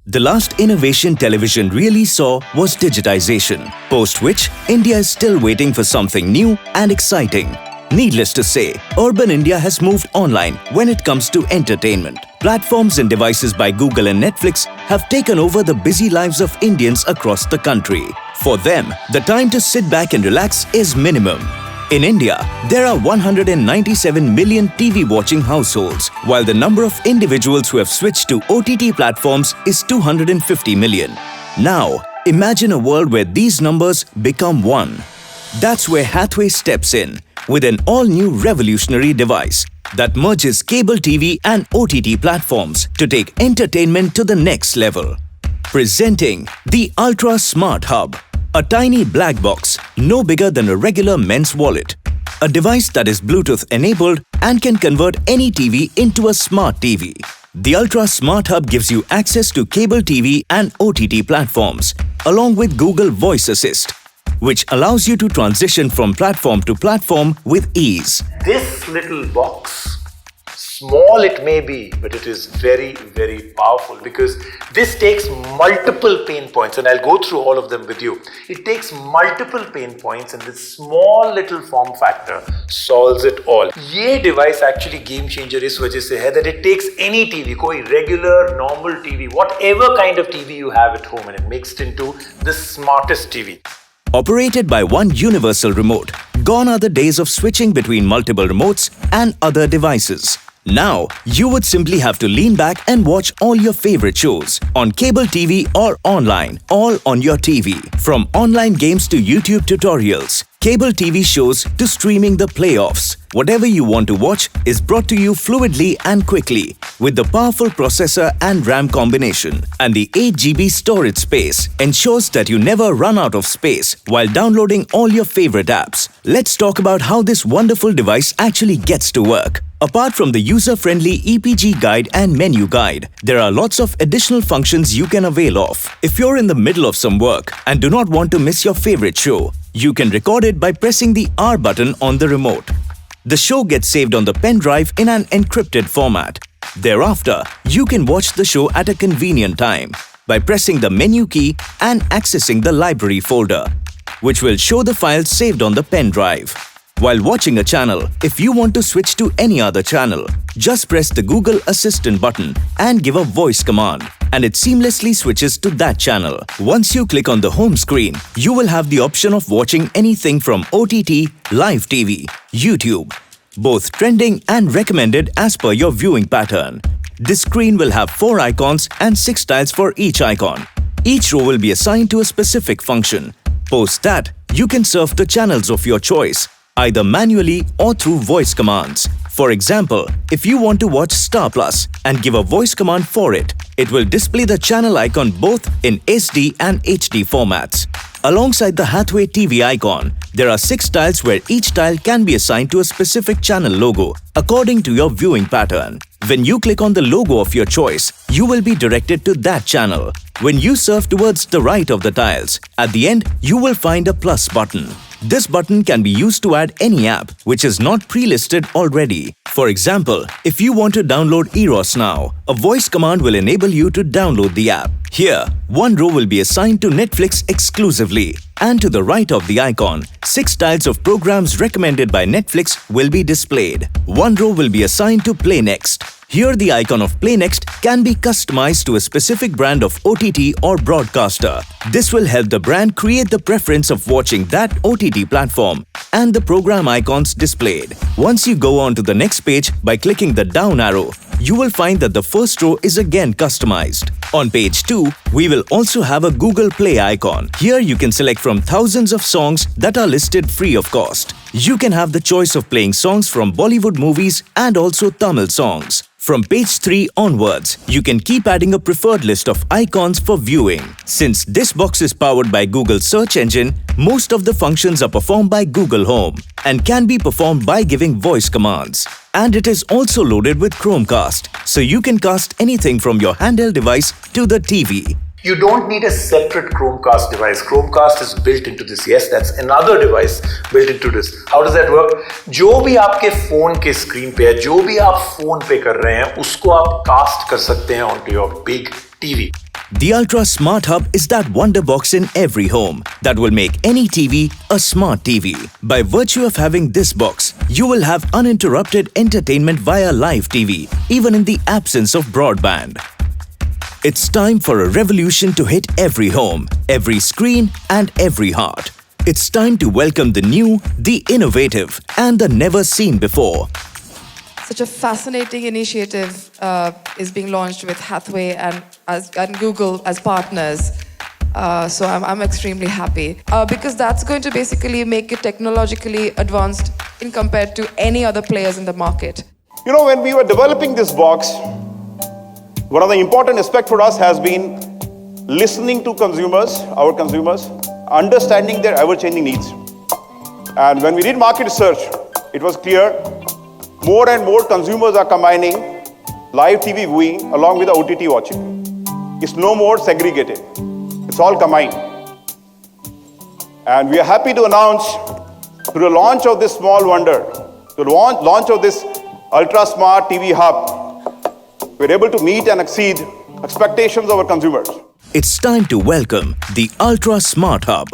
The last innovation television really saw was digitization, post which India is still waiting for something new and exciting. Needless to say, urban India has moved online when it comes to entertainment. Platforms and devices by Google and Netflix have taken over the busy lives of Indians across the country. For them, the time to sit back and relax is minimum. In India, there are 197 million TV-watching households, while the number of individuals who have switched to OTT platforms is 250 million. Now, imagine a world where these numbers become one. That's where Hathway steps in with an all-new revolutionary device that merges cable TV and OTT platforms to take entertainment to the next level. Presenting the Ultra Smart Hub, a tiny black box no bigger than a regular men's wallet. A device that is Bluetooth enabled and can convert any TV into a smart TV. The Ultra Smart Hub gives you access to cable TV and OTT platforms, along with Google Voice Assist, which allows you to transition from platform to platform with ease. This little box, small it may be, but it is very, very powerful because this takes multiple pain points, and I'll go through all of them with you. It takes multiple pain points and this small little form factor solves it all. ये device actually game changer इस वजह से है that it takes any TV, कोई regular, normal TV, whatever kind of TV you have at home, and it makes it into the smartest TV. Operated by one universal remote, gone are the days of switching between multiple remotes and other devices. Now, you would simply have to lean back and watch all your favorite shows on cable TV or online, all on your TV. From online games to YouTube tutorials, cable TV shows to streaming the playoffs. Whatever you want to watch is brought to you fluidly and quickly with the powerful processor and RAM combination, and the 8 GB storage space ensures that you never run out of space while downloading all your favorite apps. Let's talk about how this wonderful device actually gets to work. Apart from the user-friendly EPG guide and menu guide, there are lots of additional functions you can avail of. If you're in the middle of some work and do not want to miss your favorite show, you can record it by pressing the R button on the remote. The show gets saved on the pen drive in an encrypted format. Thereafter, you can watch the show at a convenient time by pressing the menu key and accessing the library folder, which will show the files saved on the pen drive. While watching a channel, if you want to switch to any other channel, just press the Google Assistant button and give a voice command, and it seamlessly switches to that channel. Once you click on the home screen, you will have the option of watching anything from OTT, live TV, YouTube, both trending and recommended as per your viewing pattern. This screen will have 4 icons and 6 tiles for each icon. Each row will be assigned to a specific function. Post that, you can surf the channels of your choice, either manually or through voice commands. For example, if you want to watch Star Plus and give a voice command for it, it will display the channel icon both in SD and HD formats. Alongside the Hathway TV icon, there are 6 tiles where each tile can be assigned to a specific channel logo according to your viewing pattern. When you click on the logo of your choice, you will be directed to that channel. When you surf towards the right of the tiles, at the end, you will find a plus button. This button can be used to add any app which is not pre-listed already. For example, if you want to download Eros now, a voice command will enable you to download the app. Here, one row will be assigned to Netflix exclusively, and to the right of the icon, 6 tiles of programs recommended by Netflix will be displayed. One row will be assigned to Play Next. Here, the icon of Play Next can be customized to a specific brand of OTT or broadcaster. This will help the brand create the preference of watching that OTT platform and the program icons displayed. Once you go on to the next page by clicking the down arrow, you will find that the first row is again customized. On page 2, we will also have a Google Play icon. Here you can select from thousands of songs that are listed free of cost. You can have the choice of playing songs from Bollywood movies and also Tamil songs. From page 3 onwards, you can keep adding a preferred list of icons for viewing. Since this box is powered by Google's search engine, most of the functions are performed by Google Home and can be performed by giving voice commands. And it is also loaded with Chromecast, so you can cast anything from your handheld device to the TV. You don't need a separate Chromecast device. Chromecast is built into this. Yes, that's another device built into this. How does that work? जो भी आपके phone के screen पे है, जो भी आप phone पे कर रहे हैं, उसको आप कास्ट कर सकते हैं onto your big TV. The Ultra Smart Hub is that wonder box in every home that will make any TV a smart TV. By virtue of having this box, you will have uninterrupted entertainment via live TV, even in the absence of broadband. It's time for a revolution to hit every home, every screen, and every heart. It's time to welcome the new, the innovative, and the never seen before. Such a fascinating initiative is being launched with Hathway and Google as partners. So I'm extremely happy because that's going to basically make it technologically advanced in compared to any other players in the market. You know, when we were developing this box, one of the important aspects for us has been listening to consumers, our consumers, understanding their ever-changing needs. And when we did market research, it was clear more and more consumers are combining live TV viewing along with the OTT watching. It's no more segregated. It's all combined. And we are happy to announce through the launch of this small wonder, the launch of this Ultra Smart TV Hub, we're able to meet and exceed expectations of our consumers. It's time to welcome the Ultra Smart Hub.